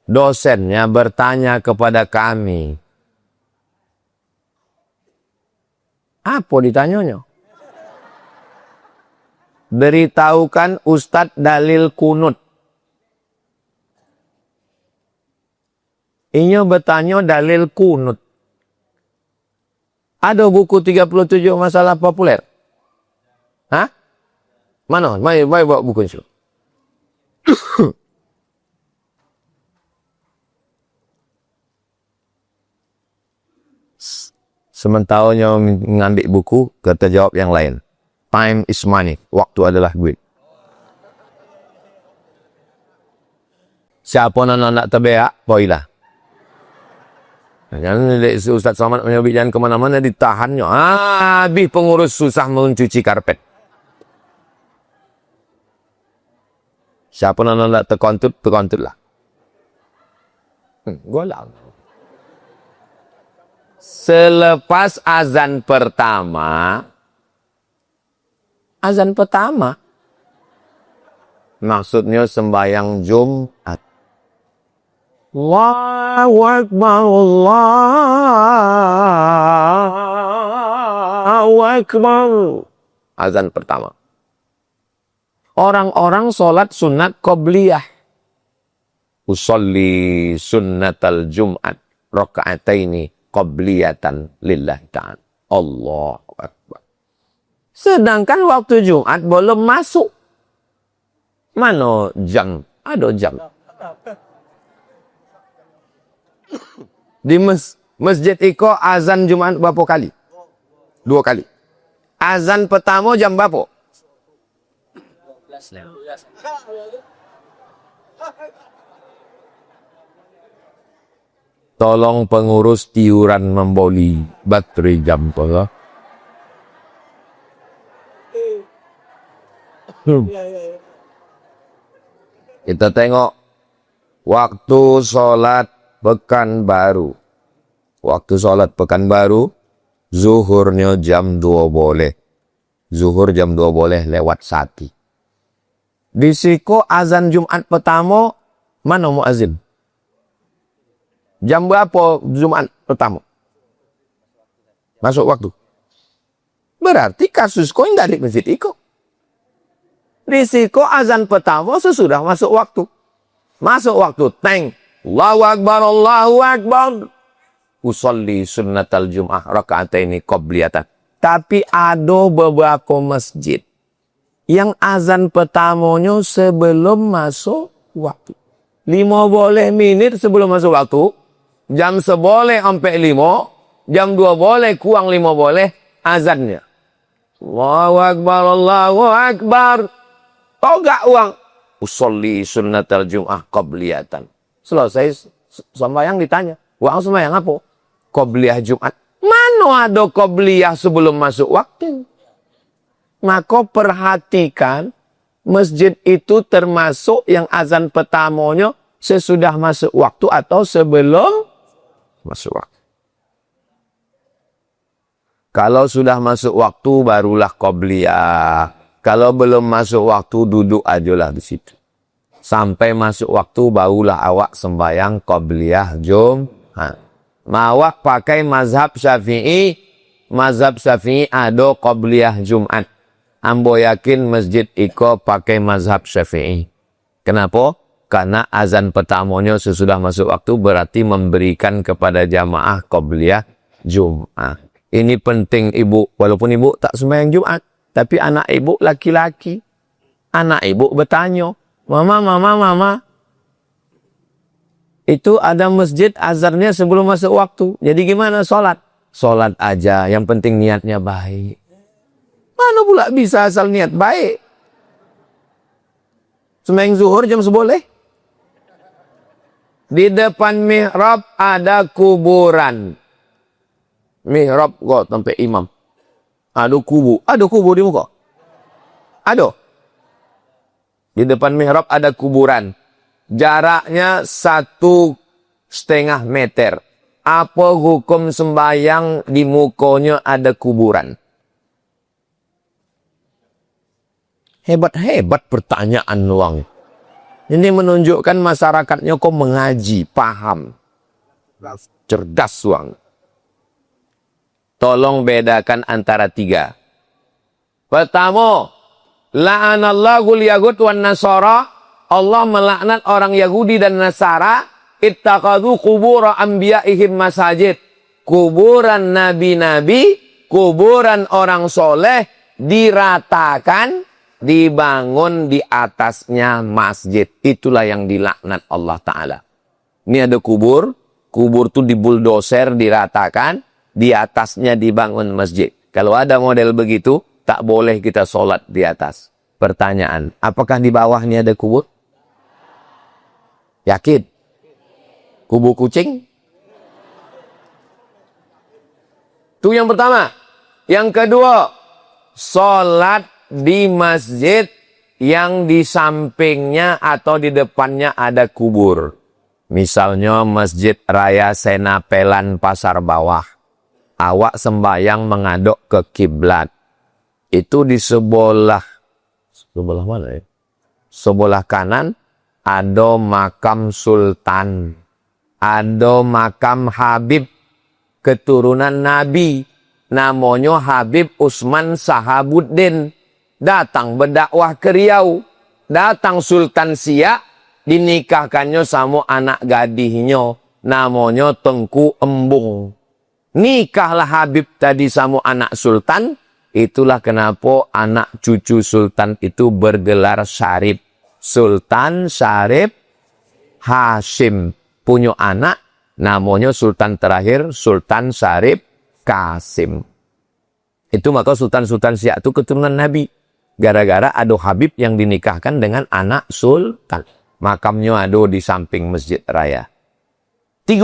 dosennya bertanya kepada kami. Apa ditanyanya? Beritahukan Ustadz dalil kunut. Inyo bertanya dalil kunut. Ada buku 37 masalah populer? Hah? Mana? Mari bawa buku itu. Sementara ngambil buku, kata jawab yang lain. Time is money. Waktu adalah duit. Siapa nak terbeak, poilah. Jangan Ustaz Somad menyebut jangan kemana-mana ditahannya. Habis pengurus susah mencuci karpet. Siapa nak terkontut lah. Golang. Selepas azan pertama, maksudnya sembahyang Jumat. Allahu Akbar, Allahu Akbar. Azan pertama. Orang-orang sholat sunat qobliyah. Usolli sunnatal Jum'at raka'ataini qobliyatan lillahi ta'ala. Allahu Akbar. Sedangkan waktu Jumat belum masuk. Mana jam? Ada jam. Di masjid Iko azan Jumat berapa kali? 2 kali. Azan pertama jam berapa? 12. Tolong pengurus iuran memboli baterai jam pula. Kita tengok waktu sholat Pekanbaru. Waktu sholat Pekanbaru, zuhurnya jam 2 boleh. Zuhur jam 2 boleh lewat 1. Di Siko azan Jumat pertama, mana muazin? Jam berapa Jumat pertama? Masuk waktu. Berarti kasus kau yang dari masjid Iko. Di Siko azan pertama sesudah masuk waktu. Masuk waktu, teng. Allahu Akbar, Allahu Akbar. Usolli sunnatal Jum'ah raka'ataini qobliyatan. Tapi ada beberapa masjid yang azan pertamanya sebelum masuk waktu. 5 boleh minit sebelum masuk waktu. Jam 11 sampai 5. Jam 2 boleh, kurang 5 boleh. Azannya. Allahu Akbar, Allahu Akbar. Tahu gak uang? Usolli sunnatal Jum'ah qobliyatan. Selesai sembahyang ditanya. Uang sembahyang apa? Qobliyah Jumat. Mana ada qobliyah sebelum masuk waktu? Maka perhatikan, masjid itu termasuk yang azan pertamanya sesudah masuk waktu atau sebelum masuk waktu. Kalau sudah masuk waktu barulah qobliyah. Kalau belum masuk waktu duduk ajalah di situ. Sampai masuk waktu barulah awak sembahyang qobliyah Jumat. Awak pakai mazhab Syafi'i. Mazhab Syafi'i ada qobliyah Jumat. Ambo yakin masjid Iko pakai mazhab Syafi'i. Kenapa? Karena azan pertamanya sesudah masuk waktu berarti memberikan kepada jamaah qobliyah Jumat. Ini penting ibu. Walaupun ibu tak sembahyang Jumat. Tapi anak ibu laki-laki. Anak ibu bertanya. Mama, mama, mama. Itu ada masjid azannya sebelum masuk waktu. Jadi gimana sholat? Sholat aja. Yang penting niatnya baik. Mana pula bisa asal niat baik? Sembahyang zuhur jam 11. Di depan mihrab ada kuburan. Mihrab kok sampai imam. Ada kubur. Ada kubur di muka? Ada. Di depan mihrab ada kuburan. Jaraknya 1,5 meter. Apa hukum sembahyang di mukanya ada kuburan? Hebat-hebat pertanyaan luang. Ini menunjukkan masyarakatnya kok mengaji, paham. Cerdas suang. Tolong bedakan antara tiga. Pertama, la'anallahu al-yahud wan nasara. Allah melaknat orang Yahudi dan Nasara. Ittakhadhu qubura anbiya'ihim masajid. Kuburan nabi-nabi, kuburan orang soleh diratakan, dibangun di atasnya masjid. Itulah yang dilaknat Allah Ta'ala. Ini ada kubur. Kubur itu dibuldoser, diratakan. Di atasnya dibangun masjid. Kalau ada model begitu, tak boleh kita sholat di atas. Pertanyaan, apakah di bawahnya ada kubur? Yakin? Kubur kucing? Itu yang pertama. Yang kedua, sholat di masjid yang di sampingnya atau di depannya ada kubur. Misalnya Masjid Raya Senapelan Pasar Bawah. Awak sembahyang mengaduk ke kiblat. Itu di sebelah mana ya? Sebelah kanan ada makam sultan. Ada makam Habib keturunan Nabi. Namanya Habib Usman Sahabuddin. Datang berdakwah ke Riau. Datang Sultan Siak. Dinikahkannya sama anak gadihnya. Namanya Tengku Embung. Nikahlah Habib tadi sama anak sultan. Itulah kenapa anak cucu sultan itu bergelar Syarif. Sultan Syarif Hashim. Punya anak namanya sultan terakhir Sultan Syarif Kasim. Itu maka sultan-sultan Siak itu keturunan Nabi. Gara-gara ada Habib yang dinikahkan dengan anak sultan. Makamnya ada di samping Masjid Raya. 3.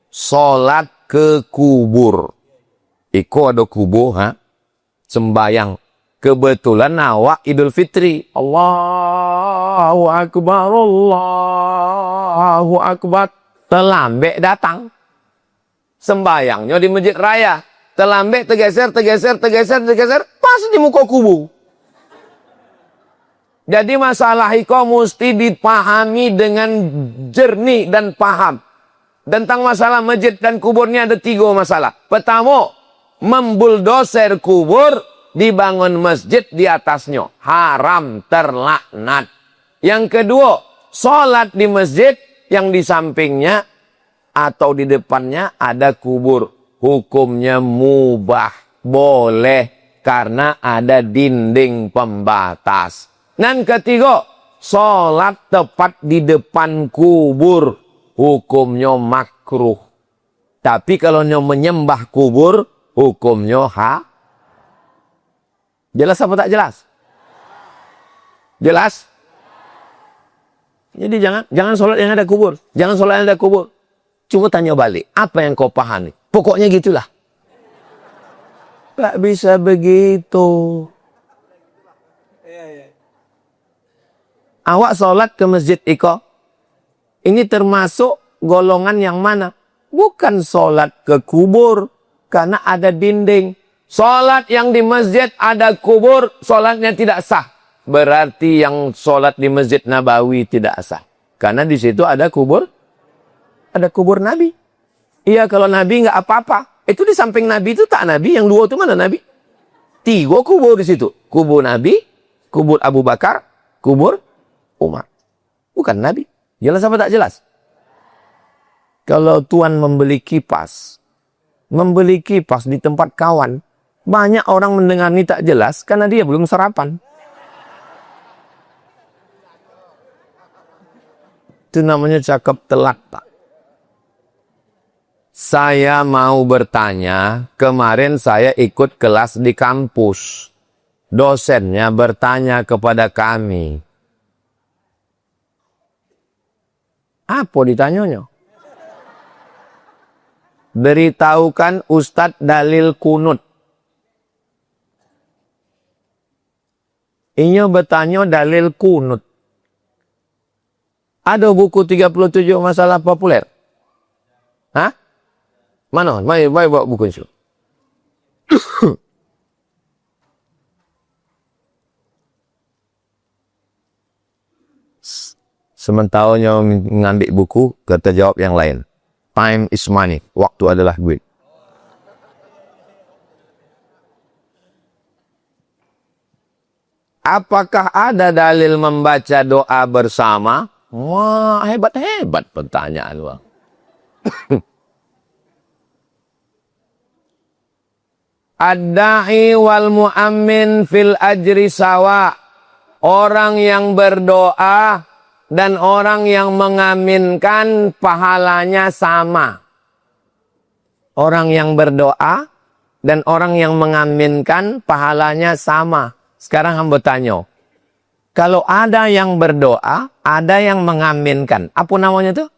Sholat ke kubur. Iko ada kubur, sembayang. Kebetulan awak Idul Fitri. Allahu Akbar, Allahu Akbar. Terlambat datang. Sembayangnya di Masjid Raya. Terlambat, tergeser. Pas di muka kubur. Jadi masalah iko mesti dipahami dengan jernih dan paham. Tentang masalah masjid dan kuburnya ada 3 masalah. Pertama, membuldoser kubur, dibangun masjid di atasnya. Haram, terlaknat. Yang kedua, sholat di masjid yang di sampingnya atau di depannya ada kubur. Hukumnya mubah, boleh, karena ada dinding pembatas. Dan ketiga, sholat tepat di depan kubur. Hukumnya makruh. Tapi kalau menyembah kubur, hukumnya jelas apa tak jelas? Jelas? Jadi jangan sholat yang ada kubur. Jangan sholat yang ada kubur. Cuma tanya balik, apa yang kau pahami? Pokoknya gitulah. Tak bisa begitu. Awak sholat ke masjid iko. Ini termasuk golongan yang mana? Bukan sholat ke kubur. Karena ada dinding. Sholat yang di masjid ada kubur. Sholatnya tidak sah. Berarti yang sholat di Masjid Nabawi tidak sah. Karena di situ ada kubur. Ada kubur Nabi. Iya, kalau Nabi nggak apa-apa. Itu di samping Nabi itu tak Nabi. Yang 2 itu mana Nabi? 3 kubur di situ. Kubur Nabi, kubur Abu Bakar, kubur Umar. Bukan Nabi. Jelas apa tak jelas? Kalau Tuan membeli kipas di tempat kawan, banyak orang mendengar ini tak jelas karena dia belum sarapan. Itu namanya cakap telat, Pak. Saya mau bertanya, kemarin saya ikut kelas di kampus. Dosennya bertanya kepada kami. Apa ditanyanya? Beritahukan Ustadz dalil kunut. Ini bertanya dalil kunut. Ada buku 37 masalah populer? Hah? Mana? Mari bawa buku itu. Sementara ngambil buku, kata jawab yang lain. Time is money. Waktu adalah duit. Apakah ada dalil membaca doa bersama? Wah, hebat-hebat pertanyaan Bang. Ad-da'i wal mu'ammin fil ajri sawa. Orang yang berdoa dan orang yang mengaminkan pahalanya sama. Orang yang berdoa dan orang yang mengaminkan pahalanya sama. Sekarang hamba tanya. Kalau ada yang berdoa, ada yang mengaminkan. Apa namanya tuh?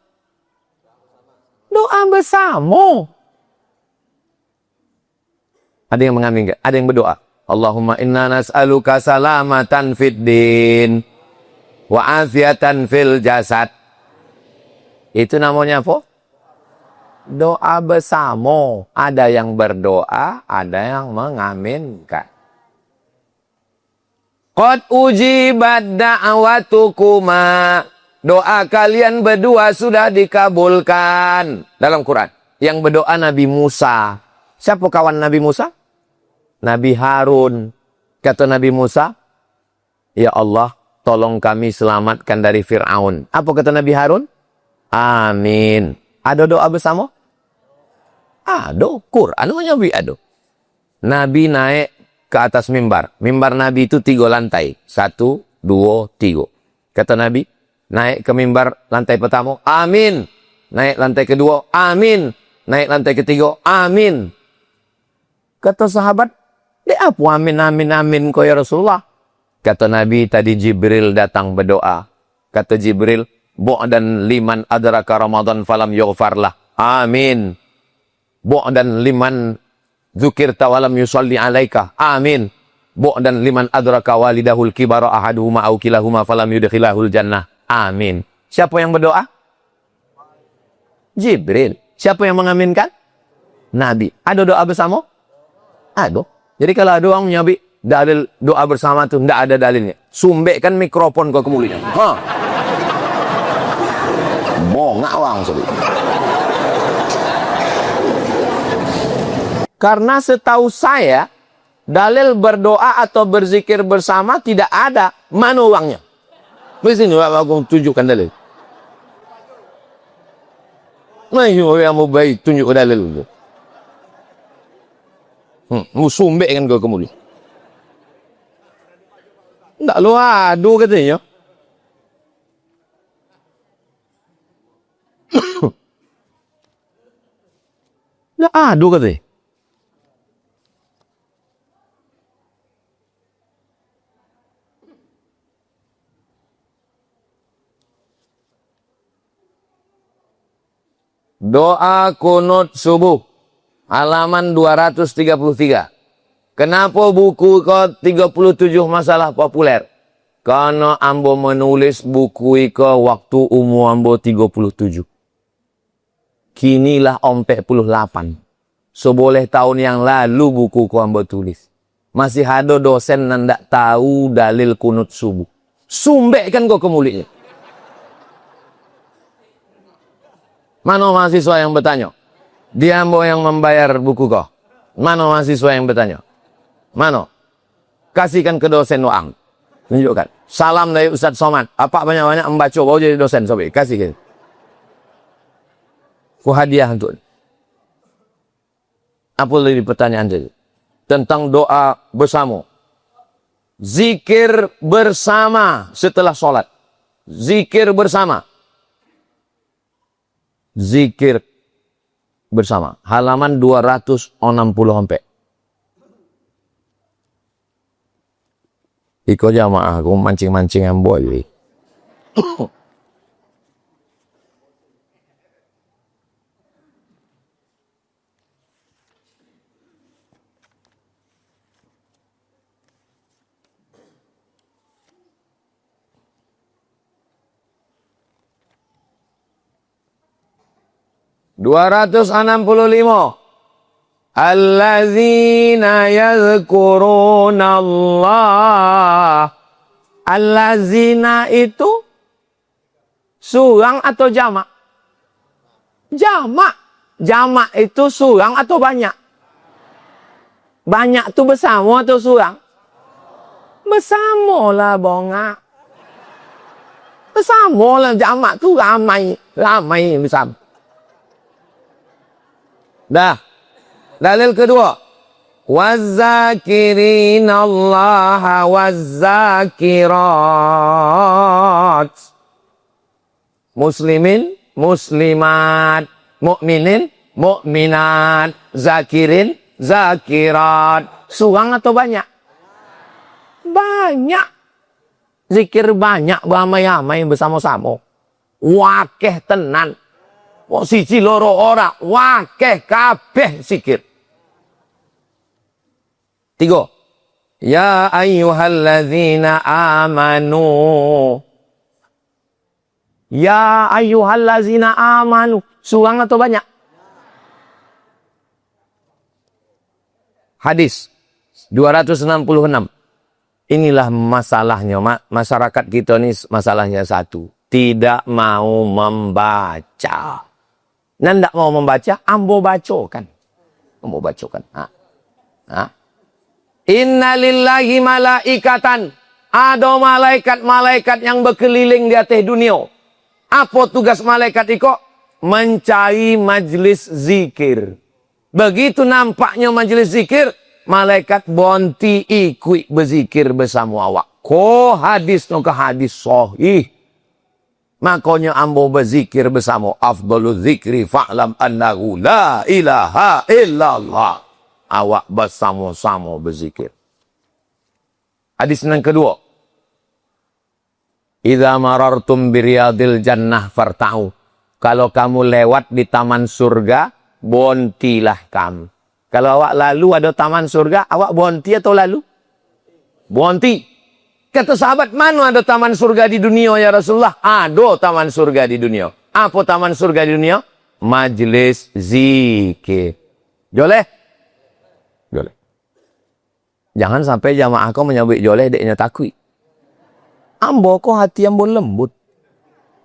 Doa bersama. Ada yang mengaminkan, ada yang berdoa. Allahumma inna nas'aluka salamatan fid din wa afiatan fil jasad. Itu namanya apa? Doa bersama. Ada yang berdoa, ada yang mengaminkan. Qad ujibat da'watukuma. Doa kalian berdua sudah dikabulkan. Dalam Quran. Yang berdoa Nabi Musa. Siapa kawan Nabi Musa? Nabi Harun. Kata Nabi Musa, ya Allah, tolong kami selamatkan dari Fir'aun. Apa kata Nabi Harun? Amin. Ada doa bersama? Ada. Quran ada. Nabi naik ke atas mimbar. Mimbar Nabi itu 3 lantai. 1, 2, 3. Kata Nabi, naik ke mimbar lantai pertama, amin. Naik lantai kedua, amin. Naik lantai ketiga, amin. Kata sahabat, apa amin, amin, amin kau ya Rasulullah? Kata Nabi, tadi Jibril datang berdoa. Kata Jibril, bu'dan liman adraka Ramadan falam yughfarlah. Amin. Bu'dan liman dzukirta walam yusalli alaika. Amin. Bu'dan liman adraka walidahul kibara ahaduhuma aw kilahuma falam yudkhilahul jannah. Amin. Siapa yang berdoa? Jibril. Siapa yang mengaminkan? Nabi. Ada doa bersama? Ada. Jadi kalau ada orang menyabik dalil doa bersama itu, tidak ada dalilnya. Sumbekkan mikrofon ke kemuliaan. Bongak wang sobi. Karena setahu saya, dalil berdoa atau berzikir bersama tidak ada. Mana uangnya? Mesti aku tunjukkan dalil. Nah, yang mau baik tunjuk dalil itu. Sumbek kan kau kemudian. Tak lu adu katanya. Tak adu katanya. Doa kunut subuh. Halaman 233. Kenapa buku ke 37 masalah populer? Karena ambo menulis buku ke waktu umur ambo 37. Kinilah om 48. Seboleh tahun yang lalu buku ku ambo tulis. Masih ada dosen yang tidak tahu dalil kunut subuh. Sumbek kan kau kemulinya. Mana mahasiswa yang bertanya? Dia ambo yang membayar buku kau. Mana mahasiswa yang bertanya? Mana? Kasihkan ke dosen uang. Tunjukkan. Salam dari Ustaz Somad. Apa banyak-banyak membaca baru jadi dosen sobi. Kasihkan. Ku hadiah untuk. Apa lagi pertanyaan tadi? Tentang doa bersama. Zikir bersama setelah sholat. Zikir bersama. Zikir bersama. Halaman 260. Iko jamaah aku mancing-mancing yang boleh. (265) Allazina yadhkuruna Allah. Allazina itu Surang atau jamak? Jamak. Jamak itu surang atau banyak? Banyak itu bersama atau surang? Bersama lah bongak. Bersama lah jamak tu ramai. Ramai bersama. Dah. Dalil kedua. Wazzakirinallaha wazzakirat. Muslimin, muslimat. Mukminin, mukminat. Zakirin, zakirat. Surang atau banyak? Banyak. Zikir banyak beramai-ramai bersama-sama. Wakeh tenan. Siji loro ora, wakeh kabeh zikir. 3. Ya ayyuhalladzina amanu. Ya ayyuhalladzina amanu. Surang atau banyak? Hadis 266. Inilah masalahnya. Masyarakat kita ini masalahnya satu. Tidak mau membaca. Nah, tidak mau membaca, ambo bacokan. Ambo bacokan. Inna lillahi malaikatan. Ada malaikat-malaikat yang berkeliling di atas dunia. Apa tugas malaikat itu? Mencari majlis zikir. Begitu nampaknya majlis zikir, malaikat bonti ikut berzikir bersama awak. Ko hadis no ke hadis sahih. Makanya ambo berzikir bersama. Afdalu zikri fa'lam annahu la ilaha illallah. Awak bersama-sama berzikir. Hadis yang kedua. Idza marartum biriyadil jannah farta'u. Kalau kamu lewat di taman surga, bontilah kamu. Kalau awak lalu ada taman surga, awak bonti atau lalu? Bonti. Kata sahabat, mana ada taman surga di dunia ya Rasulullah? Ada taman surga di dunia. Apa taman surga di dunia? Majlis zikir. Joleh? Joleh. Jangan sampai jamaah kau menyebut joleh, deknya takui. Ambo kau hati ambo lembut.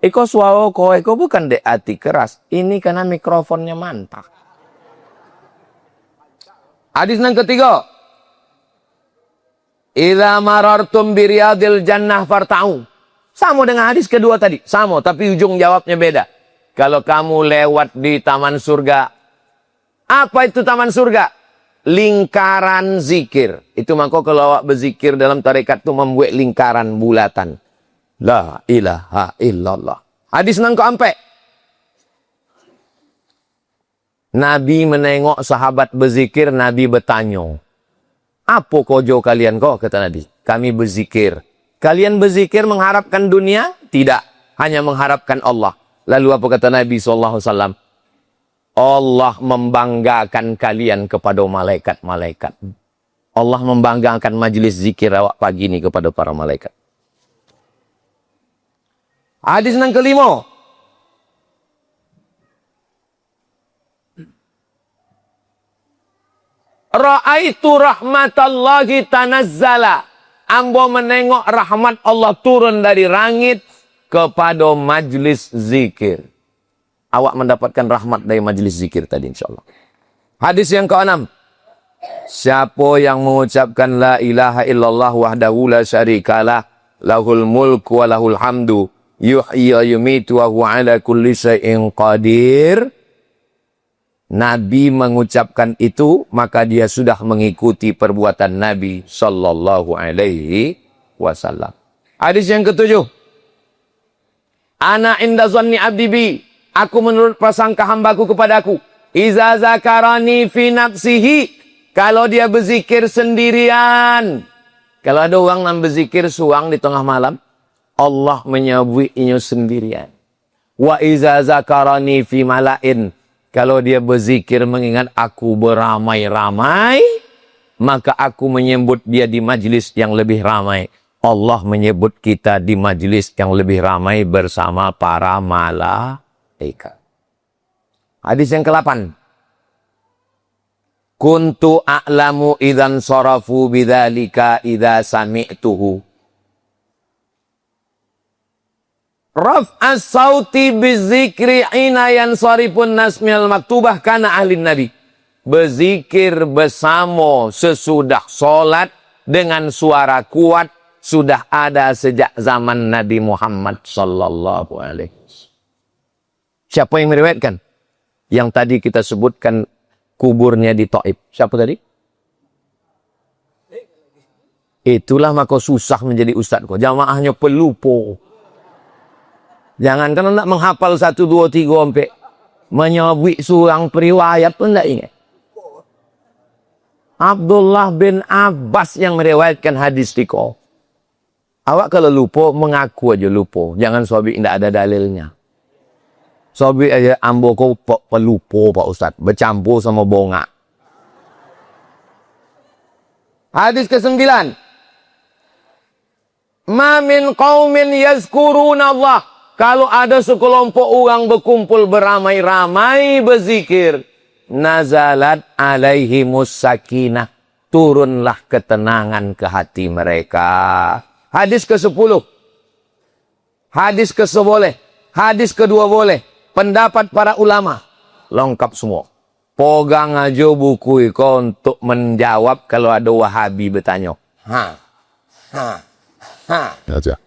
Iko suara kau, iko bukan dek hati keras. Ini karena mikrofonnya mantap. Hadis yang ketiga. Idza marartum biriyadil jannah farta'u. Sama dengan hadis kedua tadi. Sama, tapi ujung jawabnya beda. Kalau kamu lewat di taman surga. Apa itu taman surga? Lingkaran zikir. Itu maka kalau awak berzikir dalam tarekat itu membuat lingkaran bulatan. La ilaha illallah. Hadis yang keempat. Nabi menengok sahabat berzikir, Nabi bertanya. Apa kojo kalian kok? Kata Nabi. Kami berzikir. Kalian berzikir mengharapkan dunia? Tidak. Hanya mengharapkan Allah. Lalu apa kata Nabi SAW? Allah membanggakan kalian kepada malaikat-malaikat. Allah membanggakan majlis zikir awak pagi ini kepada para malaikat. Hadis yang kelima. Ra'aitu rahmatallahi tanazzala. Ambo menengok rahmat Allah turun dari langit kepada majlis zikir. Awak mendapatkan rahmat dari majlis zikir tadi insyaAllah. Hadis yang ke-6. Siapa yang mengucapkan la ilaha illallah wahdahu la syarikalah. Lahul mulku wa lahul hamdu. Yuhyi wa yumitu wa huwa ala kulli syai'in qadir. Nabi mengucapkan itu, maka dia sudah mengikuti perbuatan Nabi sallallahu alaihi wasallam. Hadis yang ke-7. Ana inda zanni abdi bi. Aku menurut prasangka hambaku kepadaku. Iza zakarani fi nafsihi. Kalau dia berzikir sendirian. Kalau ada orang yang berzikir suang di tengah malam, Allah menyebutnya sendirian. Wa iza zakarani fi malain. Kalau dia berzikir mengingat aku beramai-ramai, maka aku menyebut dia di majlis yang lebih ramai. Allah menyebut kita di majlis yang lebih ramai bersama para malaikat. Hadis yang ke-8. Kuntu a'lamu idzan sarafu bidzalika idza sami'tuhu. Raf'as sauti bizikri inayan saripun nasmil maktubah kana ahli nabi. Berzikir bersama sesudah solat dengan suara kuat sudah ada sejak zaman Nabi Muhammad sallallahu alaihi wasallam. Siapa yang meriwayatkan? Yang tadi kita sebutkan kuburnya di Taif. Siapa tadi? Itulah maka susah menjadi ustaz kau. Jamaahnya pelupo. Jangan kan nak menghafal 1, 2, 3 sampai menyabik surang periwayat pun tak ingat. Abdullah bin Abbas yang meriwayatkan hadis di kau. Awak kalau lupa, mengaku aja lupa. Jangan sabik tidak ada dalilnya. Sabik aja ambo kau pelupo Pak Ustaz. Bercampur sama bongak. Hadis ke-9. Ma min qaumin yazkuruna Allah. Kalau ada sekelompok orang berkumpul beramai-ramai berzikir, nazalat alaihimus sakinah. Turunlah ketenangan ke hati mereka. Hadis ke-10. Hadis ke-11. Hadis ke-12 boleh. Pendapat para ulama. Lengkap semua. Pegang aja buku itu untuk menjawab kalau ada Wahabi bertanya. Ha. Ha. Ha. Aja.